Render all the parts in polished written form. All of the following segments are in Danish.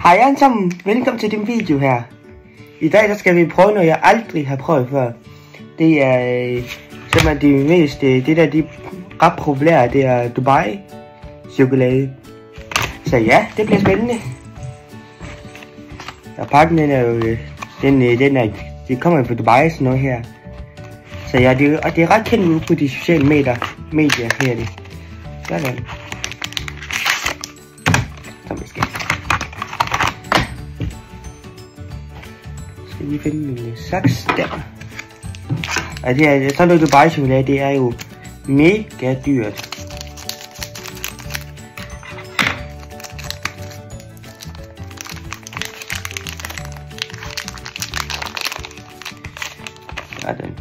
Hej alle sammen, velkommen til den video her. I dag der skal vi prøve noget jeg aldrig har prøvet før. Det er simpelthen det mest, det der de ret populære, det er Dubai chokolade. Så ja, det bliver spændende. Og pakken den er jo, det kommer fra Dubai sådan noget her. Så ja, det er ret kendt ude på de sociale medier her det. Sådan. Så vi skal lige finde min saks der. Og det er sådan noget Dubai chokolade, det er jo mega dyrt. Sådan.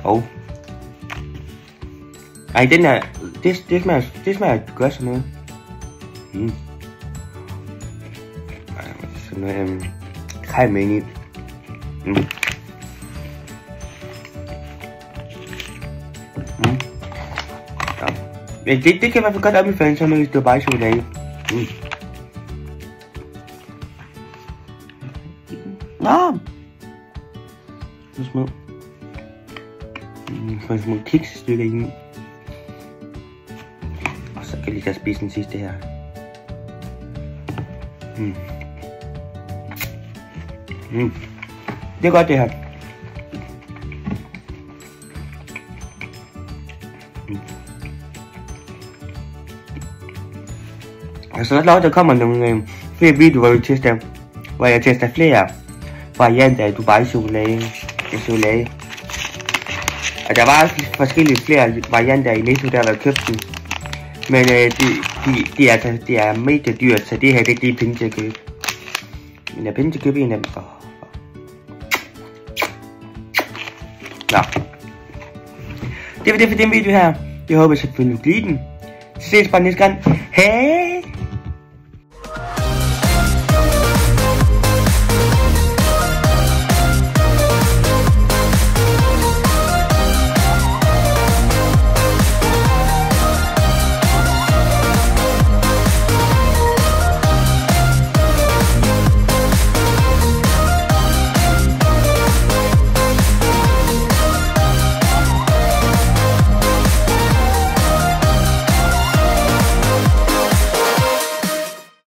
Oh. Ej, den er, det smager godt sådan noget. Sådan noget creme ind i. Ja. Men det kan i hvert fald godt anbefale sådan noget Dubai chokolade. Så små. For små kiksstykker i. Og så kan jeg lige tage spise den sidste her. Det er godt det her. Og så er der kommer nogle flere videoer, hvor jeg tester flere varianter af Dubai chokolade. Og der var forskellige flere varianter i Netto, der var købt den. Men det er mega dyrt, så det her det er penge til at købe. Men jeg er penge til at købe en af dem. Nå. Det var det for den video her. Jeg håber selvfølgelig, at du kan lide den. Så ses bare næste gang. Hej!